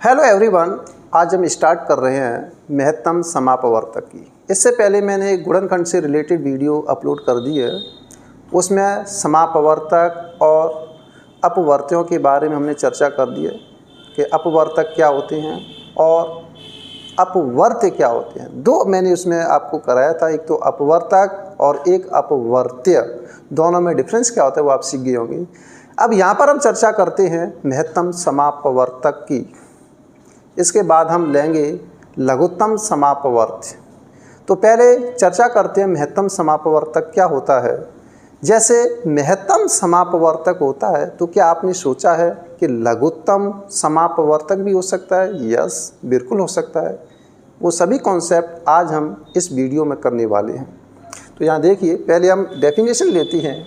Hello everyone, आज हम start कर रहे हैं महत्तम समापवर्तक की। इससे पहले मैंने एक गुणनखंड से रिलेटेड वीडियो अपलोड कर दी है। उसमें समापवर्तक और अपवर्त्यों के बारे में हमने चर्चा कर दी है कि अपवर्तक क्या होते हैं और अपवर्त्य क्या होते हैं। दो मैंने उसमें आपको कराया था, एक तो अपवर्तक और एक अपवर्त्य। दोनों में डिफरेंस क्या होता है वो आप सीख गए होंगे। अब यहाँ पर हम चर्चा करते हैं महत्तम समापवर्तक की। इसके बाद हम लेंगे लघुत्तम समापवर्त्य। तो पहले चर्चा करते हैं महत्तम समापवर्तक क्या होता है। जैसे महत्तम समापवर्तक होता है तो क्या आपने सोचा है कि लघुत्तम समापवर्तक भी हो सकता है? यस, बिल्कुल हो सकता है। वो सभी कॉन्सेप्ट आज हम इस वीडियो में करने वाले हैं। तो यहाँ देखिए, पहले हम डेफिनेशन लेते हैं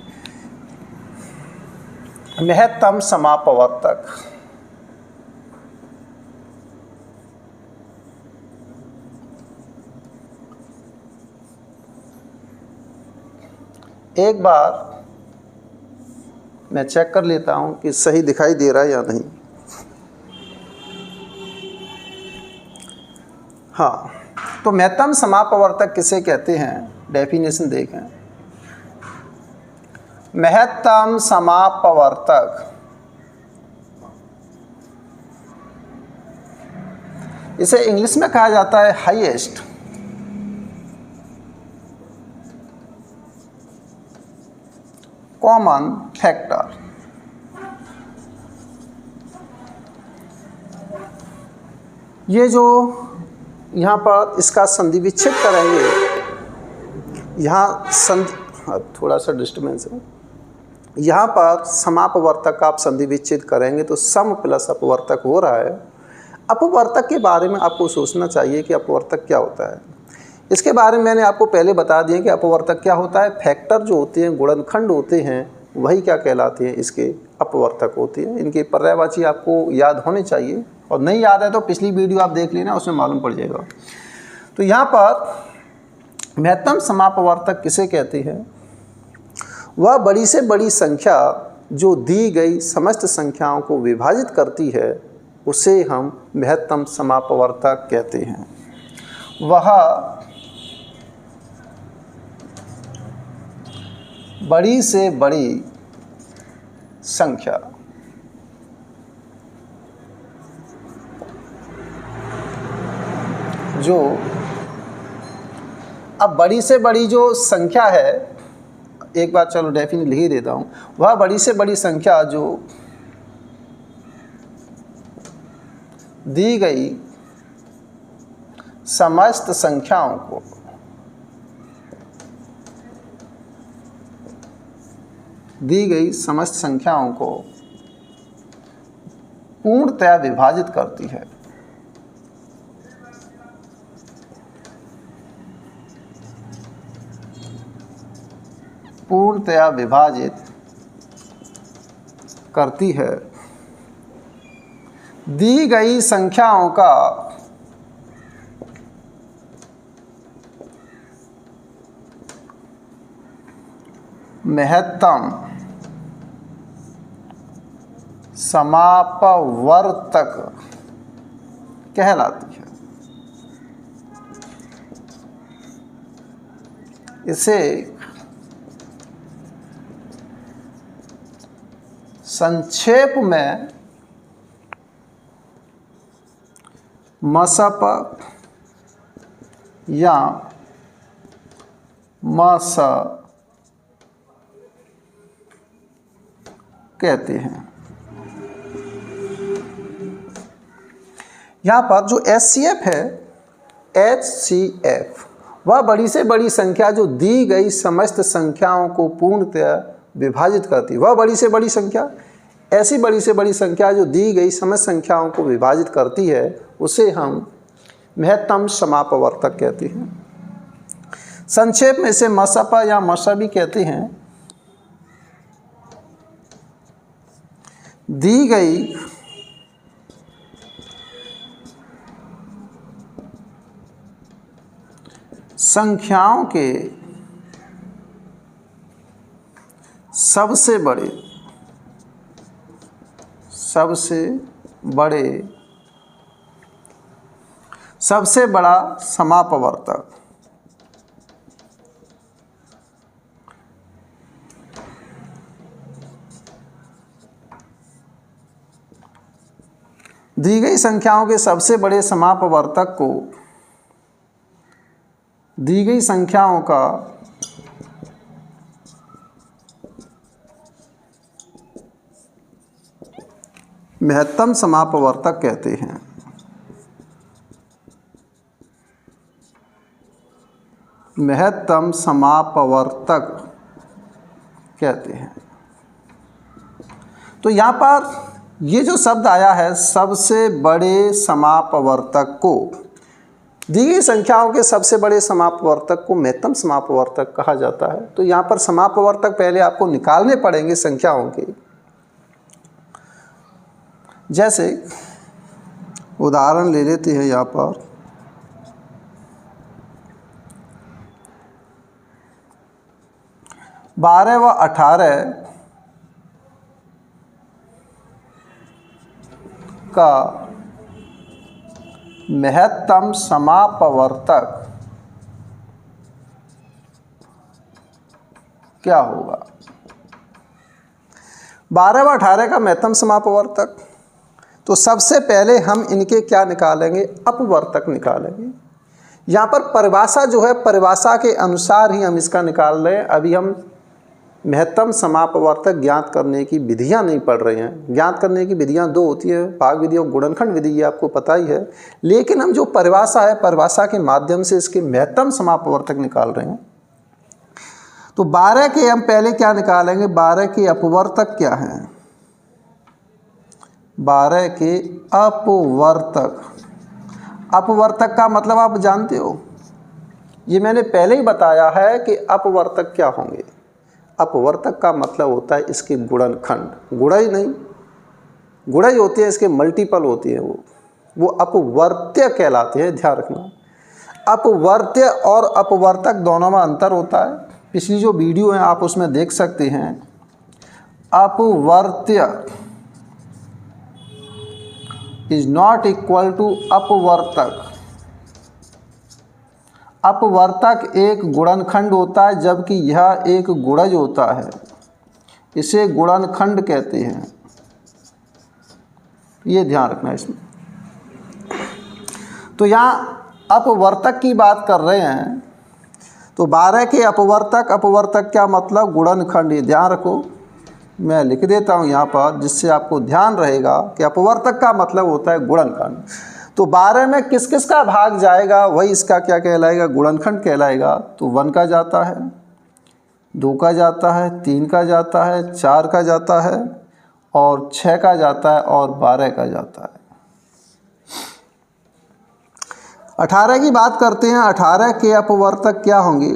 महत्तम समापवर्तक। एक बार मैं चेक कर लेता हूं कि सही दिखाई दे रहा है या नहीं। हाँ, तो महत्तम समापवर्तक किसे कहते हैं? डेफिनेशन देखें। महत्तम समापवर्तक इसे इंग्लिश में कहा जाता है हाईएस्ट कॉमन फैक्टर। ये जो यहाँ पर इसका संधि विच्छेद करेंगे, यहाँ संधि थोड़ा सा डिस्टर्बेंस है। यहाँ पर समापवर्तक का आप संधि विच्छेद करेंगे तो सम प्लस अपवर्तक हो रहा है। अपवर्तक के बारे में आपको सोचना चाहिए कि अपवर्तक क्या होता है। इसके बारे में मैंने आपको पहले बता दिया कि अपवर्तक क्या होता है। फैक्टर जो होते हैं, गुणनखंड होते हैं, वही क्या कहलाते हैं? इसके अपवर्तक होते हैं। इनके पर्यायवाची आपको याद होने चाहिए, और नहीं याद है तो पिछली वीडियो आप देख लेना, उसमें मालूम पड़ जाएगा। तो यहाँ पर महत्तम समापवर्तक किसे कहते हैं? वह बड़ी से बड़ी संख्या जो दी गई समस्त संख्याओं को विभाजित करती है, उसे हम महत्तम समापवर्तक कहते हैं। वह बड़ी से बड़ी संख्या जो, अब बड़ी से बड़ी जो संख्या है, एक बार चलो डेफिनेट लिख ही देता हूँ। वह बड़ी से बड़ी संख्या जो दी गई समस्त संख्याओं को पूर्णतया विभाजित करती है। पूर्णतया विभाजित करती है। दी गई संख्याओं का महत्तम समापवर्तक कहलाती है। इसे संक्षेप में मसप या मस कहते हैं। यहाँ पर जो HCF है, HCF, वह बड़ी से बड़ी संख्या जो दी गई समस्त संख्याओं को पूर्णतया विभाजित करती है। वह बड़ी से बड़ी संख्या, ऐसी बड़ी से बड़ी संख्या जो दी गई समस्त संख्याओं को विभाजित करती है, उसे हम महत्तम समापवर्तक कहते हैं। संक्षेप में इसे मसप या मसा भी कहते हैं। दी गई संख्याओं के सबसे बड़े सबसे बड़ा समापवर्तक। दी गई संख्याओं के सबसे बड़े समापवर्तक को दी गई संख्याओं का महत्तम समापवर्तक कहते हैं। महत्तम समापवर्तक कहते हैं। तो यहाँ पर ये जो शब्द आया है, सबसे बड़े समापवर्तक को, दी गई संख्याओं के सबसे बड़े समापवर्तक को महत्तम समापवर्तक कहा जाता है। तो यहाँ पर समापवर्तक पहले आपको निकालने पड़ेंगे संख्याओं के। जैसे उदाहरण ले लेते हैं यहाँ पर, बारह व 18 का महत्तम समापवर्तक क्या होगा? 12 व 18 का महत्तम समापवर्तक, तो सबसे पहले हम इनके क्या निकालेंगे? अपवर्तक निकालेंगे। यहाँ पर परिभाषा जो है, परिभाषा के अनुसार ही हम इसका निकाल रहे हैं। अभी हम महत्तम समापवर्तक ज्ञात करने की विधियां नहीं पढ़ रहे हैं। ज्ञात करने की विधियां दो होती है, भाग विधि और गुणनखंड विधि, ये आपको पता ही है। लेकिन हम जो परिभाषा है, परिभाषा के माध्यम से इसके महत्तम समापवर्तक निकाल रहे हैं। तो 12 के हम पहले क्या निकालेंगे? 12 के अपवर्तक क्या हैं? 12 के अपवर्तक। अपवर्तक का मतलब आप जानते हो, ये मैंने पहले ही बताया है कि अपवर्तक क्या होंगे। अपवर्तक का मतलब होता है इसके गुणनखंड, गुणज नहीं, गुणज होती है, इसके मल्टीपल होती है, वो अपवर्त्य कहलाते हैं। ध्यान रखना, अपवर्त्य और अपवर्तक दोनों में अंतर होता है। पिछली जो वीडियो है आप उसमें देख सकते हैं। अपवर्त्य इज नॉट इक्वल टू अपवर्तक। अपवर्तक एक गुणनखंड होता है, जबकि यह एक गुणज होता है। इसे गुणनखंड कहते हैं, ये ध्यान रखना इसमें। तो यहाँ अपवर्तक की बात कर रहे हैं, तो 12 के अपवर्तक, अपवर्तक क्या मतलब? गुणनखंड। ये ध्यान रखो, मैं लिख देता हूँ यहाँ पर, जिससे आपको ध्यान रहेगा कि अपवर्तक का मतलब होता है गुणनखंड। तो 12 में किस किस का भाग जाएगा? वही इसका क्या कहलाएगा? गुणनखंड कहलाएगा। तो 1 का जाता है, 2 का जाता है, 3 का जाता है, 4 का जाता है और 6 का जाता है और 12 का जाता है। 18 की बात करते हैं। 18 के अपवर्तक क्या होंगे?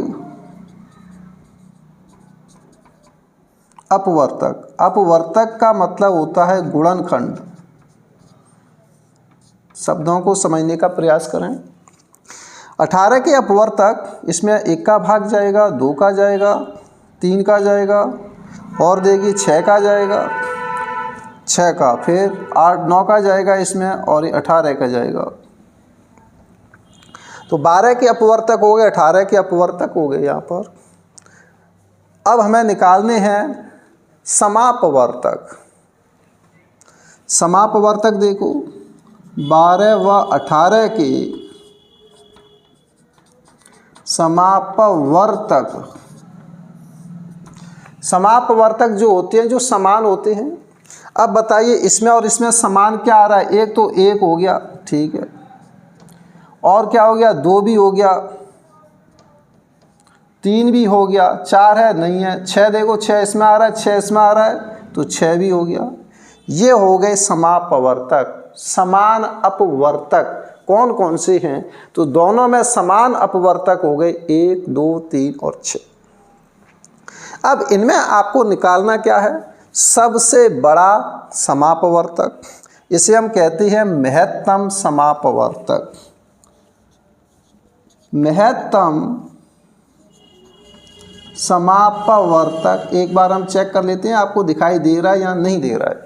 अपवर्तक। अपवर्तक का मतलब होता है गुणनखंड। शब्दों को समझने का प्रयास करें। 18 के अपवर्तक, इसमें 1 का भाग जाएगा, 2 का जाएगा, 3 का जाएगा और देगी 6 का जाएगा, 6 का, फिर 8 9 का जाएगा इसमें और ये 18 का जाएगा। तो 12 के अपवर्तक हो गए, 18 के अपवर्तक हो गए यहाँ पर। अब हमें निकालने हैं समापवर्तक। समापवर्तक देखो, 12 व 18 के समापवर्तक। समापवर्तक जो होते हैं, जो समान होते हैं। अब बताइए इसमें और इसमें समान क्या आ रहा है? एक तो 1 हो गया, ठीक है, और क्या हो गया? 2 भी हो गया, 3 भी हो गया, 4 है नहीं है, 6 देखो, 6 इसमें आ रहा है, 6 इसमें आ रहा है, तो 6 भी हो गया। ये हो गए समापवर्तक। समान अपवर्तक कौन कौन से हैं? तो दोनों में समान अपवर्तक हो गए, 1 2 3 और 6। अब इनमें आपको निकालना क्या है? सबसे बड़ा समापवर्तक। इसे हम कहते हैं महत्तम समापवर्तक। महत्तम समापवर्तक एक बार हम चेक कर लेते हैं, आपको दिखाई दे रहा है या नहीं दे रहा है?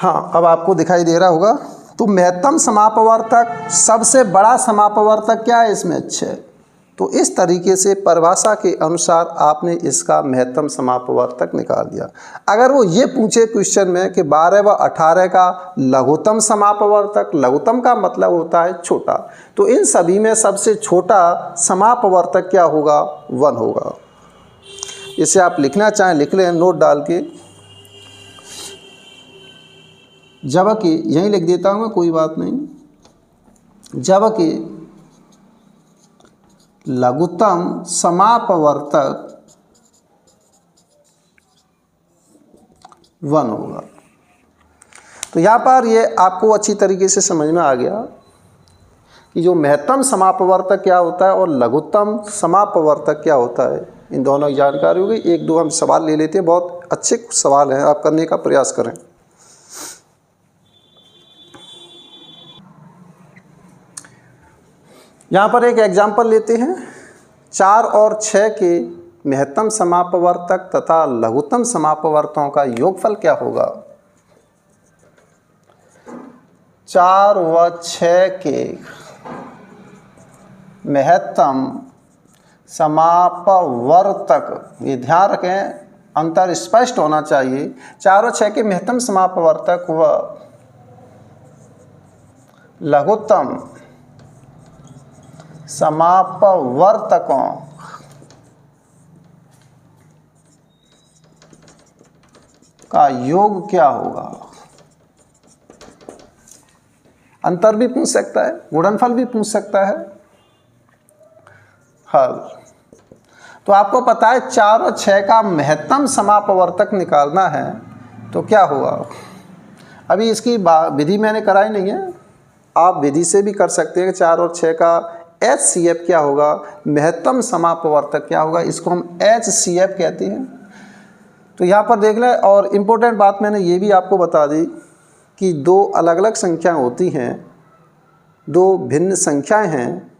हाँ, अब आपको दिखाई दे रहा होगा। तो महत्तम समापवर्तक, सबसे बड़ा समापवर्तक क्या है इसमें? 6। तो इस तरीके से परिभाषा के अनुसार आपने इसका महत्तम समापवर्तक निकाल दिया। अगर वो ये पूछे क्वेश्चन में कि 12 व 18 का लघुत्तम समापवर्तक, लघुत्तम का मतलब होता है छोटा, तो इन सभी में सबसे छोटा समापवर्तक क्या होगा? 1 होगा। इसे आप लिखना चाहें लिख लें नोट डाल के, जबकि यहीं लिख देता हूँ मैं, कोई बात नहीं। जबकि लघुत्तम समापवर्तक 1 होगा। तो यहाँ पर ये आपको अच्छी तरीके से समझ में आ गया कि जो महत्तम समापवर्तक क्या होता है और लघुत्तम समापवर्तक क्या होता है। इन दोनों की जानकारी होगी। एक दो हम सवाल ले लेते हैं, बहुत अच्छे सवाल हैं, आप करने का प्रयास करें। यहाँ पर एक एग्जाम्पल लेते हैं। 4 और 6 के महत्तम समापवर्तक तथा लघुत्तम समापवर्तकों का योगफल क्या होगा? 4 व 6 के महत्तम समापवर्तक, ये ध्यान रखें, अंतर स्पष्ट होना चाहिए। 4 और 6 के महत्तम समापवर्तक व लघुत्तम समापवर्तकों का योग क्या होगा? अंतर भी पूछ सकता है, गुणनफल भी पूछ सकता है, हल। तो आपको पता है 4 और 6 का महत्तम समापवर्तक निकालना है तो क्या होगा? अभी इसकी विधि मैंने कराई नहीं है, आप विधि से भी कर सकते हैं कि 4 और 6 का HCF क्या होगा, महत्तम समापवर्तक क्या होगा, इसको हम HCF कहते हैं। तो यहाँ पर देख लें। और इम्पोर्टेंट बात मैंने ये भी आपको बता दी कि 2 अलग अलग संख्याएं होती हैं, 2 भिन्न संख्याएं हैं,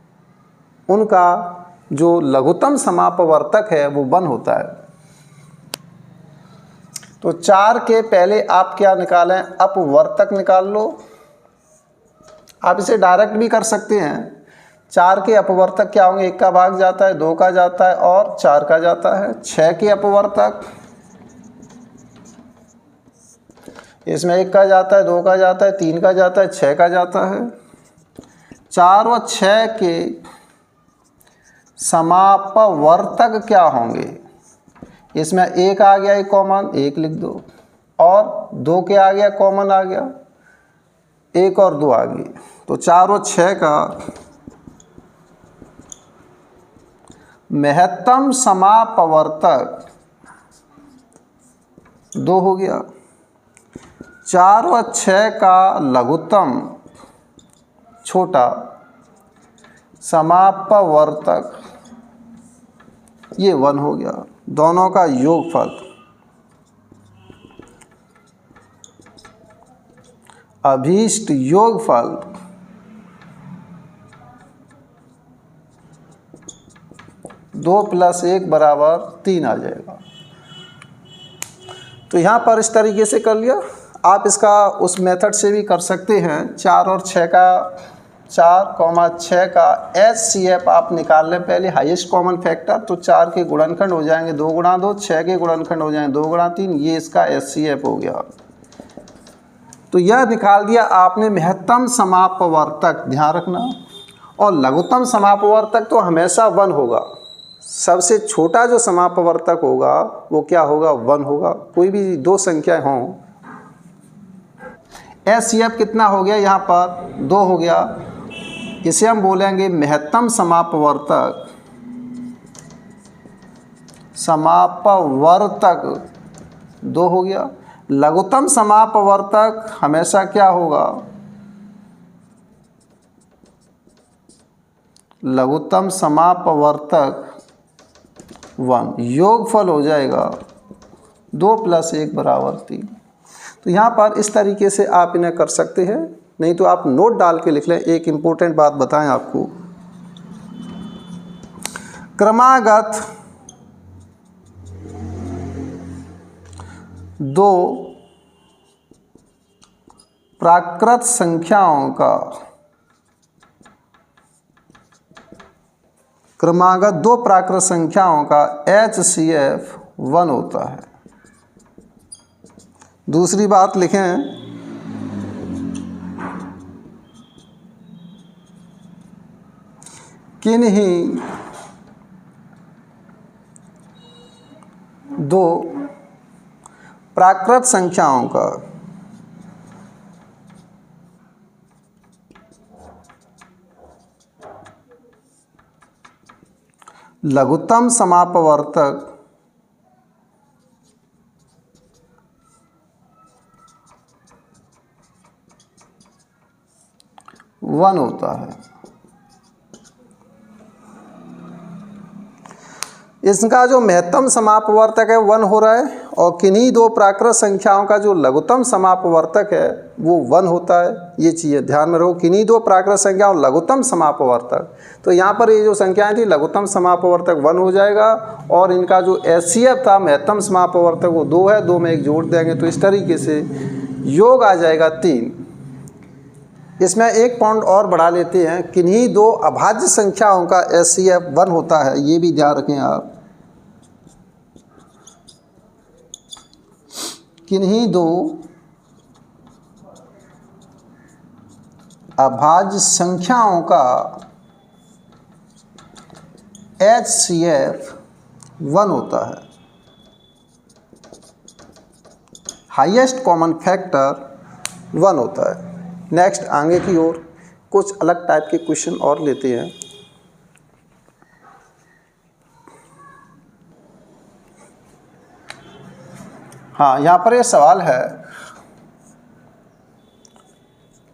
उनका जो लघुत्तम समापवर्तक है वो 1 होता है। तो 4 के पहले आप क्या निकालें? अपवर्तक निकाल लो। आप इसे डायरेक्ट भी कर सकते हैं। 4 के अपवर्तक क्या होंगे? 1 का भाग जाता है, 2 का जाता है और 4 का जाता है। 6 के अपवर्तक, इसमें 1 का जाता है, 2 का जाता है, 3 का जाता है, 6 का जाता है। 4 व 6 के समापवर्तक क्या होंगे? इसमें 1 आ गया, 1 कॉमन, 1 लिख दो, और 2 के आ गया, कॉमन आ गया, 1 और 2 आ गई। तो 4 और 6 का महत्तम समापवर्तक 2 हो गया। 4 व 6 का लघुत्तम छोटा समापवर्तक ये 1 हो गया। दोनों का योगफल, अभीष्ट योगफल 2 + 1 = 3 आ जाएगा। तो यहाँ पर इस तरीके से कर लिया। आप इसका उस मेथड से भी कर सकते हैं। 4 और 6 का 4,6 का HCF आप निकाल लें पहले, हाईएस्ट कॉमन फैक्टर। तो 4 के गुणनखंड हो जाएंगे 2 × 2, 6 के गुणनखंड हो जाएंगे 2 × 3, ये इसका HCF हो गया। तो यह निकाल दिया आपने महत्तम समापवर्तक, ध्यान रखना। और लघुत्तम समापवर्तक तो हमेशा 1 होगा। सबसे छोटा जो समापवर्तक होगा वो क्या होगा? 1 होगा। कोई भी 2 संख्याएं हों, HCF कितना हो गया? यहाँ पर 2 हो गया। इसे हम बोलेंगे महत्तम समापवर्तक, समापवर्तक 2 हो गया। लघुत्तम समापवर्तक हमेशा क्या होगा? लघुत्तम समापवर्तक 1, योगफल हो जाएगा 2 + 1 = 3। तो यहाँ पर इस तरीके से आप इन्हें कर सकते हैं, नहीं तो आप नोट डाल के लिख लें। एक इम्पोर्टेंट बात बताएं आपको, क्रमागत 2 प्राकृत संख्याओं का क्रमागत 2 प्राकृत संख्याओं का HCF 1 होता है। दूसरी बात लिखें, किन्हीं 2 प्राकृत संख्याओं का लघुत्तम समापवर्तक वन होता है। इसका जो महत्तम समापवर्तक है 1 हो रहा है और किन्हीं 2 प्राकृत संख्याओं का जो लघुत्तम समापवर्तक है वो 1 होता है। ये चीज़ें ध्यान में रखो, किन्हीं 2 प्राकृत संख्याओं लघुत्तम समापवर्तक। तो यहाँ पर ये जो संख्याएं थी लघुत्तम समापवर्तक 1 हो जाएगा और इनका जो HCF था महत्तम समापवर्तक वो 2 है, 2 में 1 जोड़ देंगे तो इस तरीके से योग आ जाएगा 3। इसमें एक पॉइंट और बढ़ा लेते हैं, किन्हीं 2 अभाज्य संख्याओं का HCF 1 होता है। ये भी ध्यान रखें आप, किन्हीं 2 अभाज्य संख्याओं का HCF 1 होता है। हाईएस्ट कॉमन फैक्टर 1 होता है। नेक्स्ट आगे की ओर कुछ अलग टाइप के क्वेश्चन और लेते हैं। हाँ, यहाँ पर ये सवाल है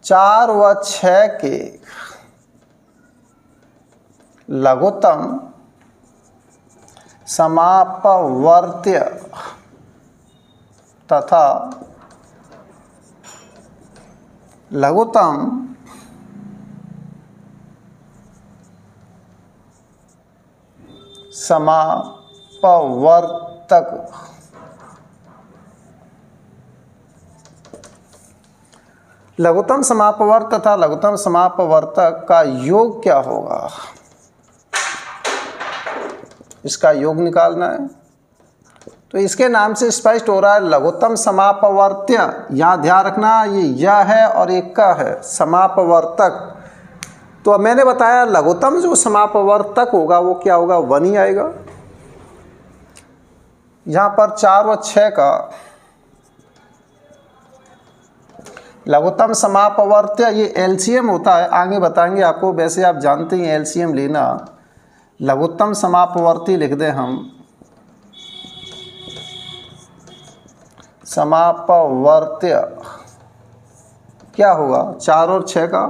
4 व 6 के लघुत्तम समापवर्त्य तथा लघुत्तम समापवर्तक लघुत्तम समापवर्त तथा लघुत्तम समापवर्तक का योग क्या होगा, इसका योग निकालना है। तो इसके नाम से स्पष्ट हो रहा है लघुत्तम समापवर्त्य। यहाँ ध्यान रखना ये य है और एक का है समापवर्तक। तो अब मैंने बताया लघुत्तम जो समापवर्तक होगा वो क्या होगा, 1 ही आएगा। यहाँ पर 4 व 6 का लघुत्तम समापवर्त्य ये LCM होता है, आगे बताएंगे आपको। वैसे आप जानते हैं LCM लेना। लघुत्तम समापवर्ती लिख दें हम, समापवर्त्य क्या होगा 4 और 6 का,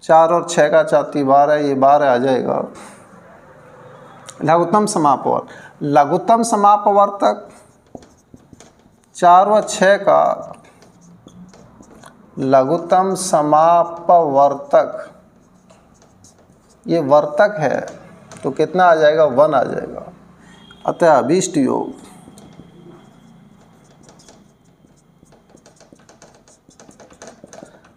4 और 6 का 4 12 है, ये 12 आ जाएगा। लघुत्तम समापवर्तक 4 व 6 का लघुत्तम समापवर्तक, ये वर्तक है तो कितना आ जाएगा, 1 आ जाएगा। अतः अभीष्ट योग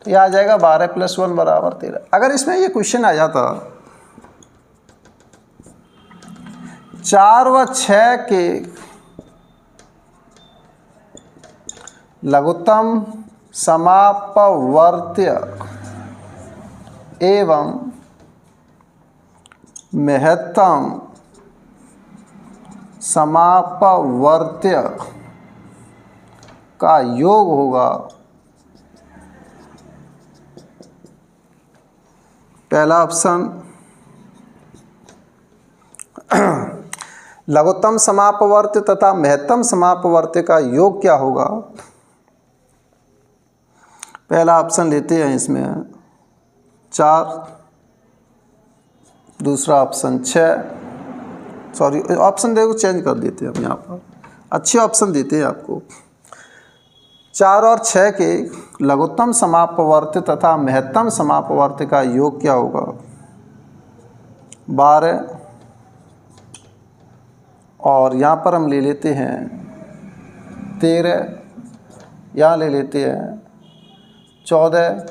तो यह आ जाएगा 12 + 1 = 13। अगर इसमें ये क्वेश्चन आ जाता 4 व 6 के लघुत्तम समापवर्त्य एवं महत्तम समापवर्त्य का योग होगा, पहला ऑप्शन लघुत्तम समापवर्त्य तथा महत्तम समापवर्त्य का योग क्या होगा। पहला ऑप्शन लेते हैं इसमें 4, दूसरा ऑप्शन 6, सॉरी ऑप्शन देखो चेंज कर देते हैं हम, यहाँ पर अच्छे ऑप्शन देते हैं आपको। 4 और 6 के लघुत्तम समापवर्त्य तथा महत्तम समापवर्त्य का योग क्या होगा, 12 और यहाँ पर हम ले लेते हैं 13, यहाँ ले लेते हैं 14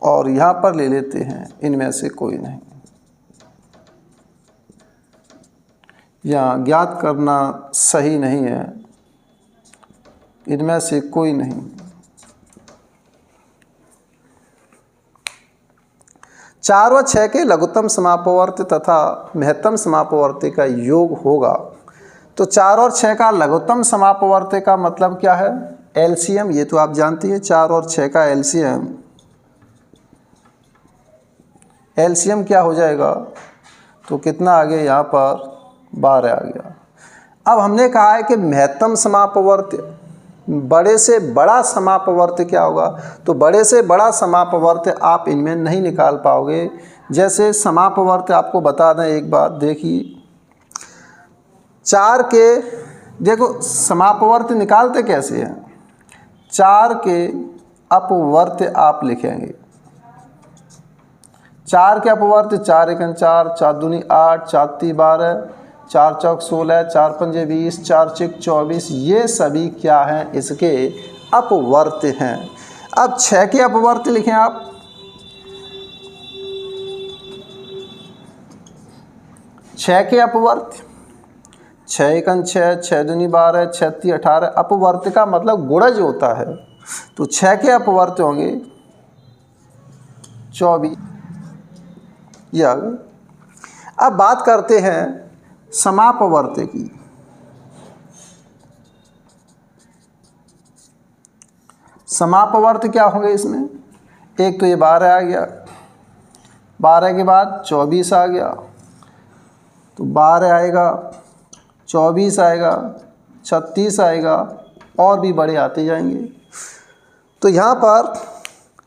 और यहाँ पर ले लेते हैं इनमें से कोई नहीं। यहाँ ज्ञात करना सही नहीं है, इनमें से कोई नहीं। 4 व 6 के लघुत्तम समापवर्त तथा महत्तम समापवर्त का योग होगा। तो 4 और 6 का लघुत्तम समापवर्त का मतलब क्या है? एलसीएम, ये तो आप जानती हैं। 4 और 6 का एलसीएम क्या हो जाएगा? तो कितना आ गया यहाँ पर? 12 आ गया। अब हमने कहा है कि महत्तम समापवर्त, बड़े से बड़ा समापवर्त क्या होगा? तो बड़े से बड़ा समापवर्त आप इनमें नहीं निकाल पाओगे। जैसे समापवर्त आपको बता दें एक बात, देखिए 4 के, देखो समापवर्त निकालते कैसे हैं? 4 के अपवर्त आप लिखेंगे। 4 के अपवर्त 4 एकम 4, 4 दूनी 8, 4 ती 12, 4 चौक 16, 4 पंजे 20, 4 चिक 24, ये सभी क्या हैं? इसके अपवर्त हैं। अब 6 के अपवर्त लिखें आप। 6 के अपवर्त 6 एकम 6, 6 दूनी 12, 6 ती 18। अपवर्त का मतलब गुणज होता है, तो 6 के अपवर्त होंगे 24। ये आ गए। अब बात करते हैं समापवर्त की। समापवर्त क्या होंगे इसमें? एक तो ये 12 आ गया, 12 के बाद 24 आ गया, तो 12 आएगा, 24 आएगा, 36 आएगा, और भी बड़े आते जाएंगे। तो यहाँ पर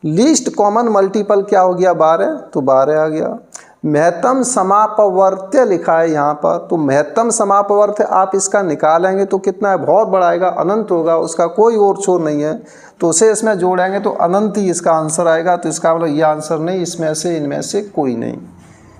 लीस्ट कॉमन मल्टीपल क्या हो गया? 12, तो 12 आ गया। महत्तम समापवर्त्य लिखा है यहाँ पर, तो महत्तम समापवर्त्य आप इसका निकालेंगे तो कितना है? बहुत बड़ा आएगा, अनंत होगा, उसका कोई और छोर नहीं है, तो उसे इसमें जोड़ेंगे तो अनंत ही इसका आंसर आएगा। तो इसका मतलब ये आंसर नहीं, इसमें से इनमें से कोई नहीं,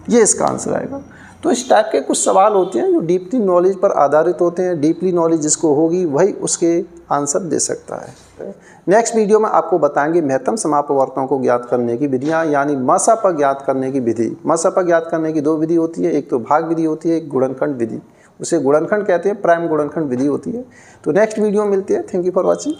ये इसका आंसर आएगा। तो इस टाइप के कुछ सवाल होते हैं जो डीपली नॉलेज पर आधारित होते हैं। डीपली नॉलेज जिसको होगी वही उसके आंसर दे सकता है। नेक्स्ट वीडियो में आपको बताएंगे महत्तम समापवर्तों को ज्ञात करने की विधियां, यानी मसप ज्ञात करने की विधि। मसप ज्ञात करने की 2 विधि होती है, एक तो भाग विधि होती है, एक गुणनखंड विधि। उसे गुणनखंड कहते हैं, प्राइम गुणनखंड विधि होती है। तो नेक्स्ट वीडियो में मिलती है। Thank you for watching.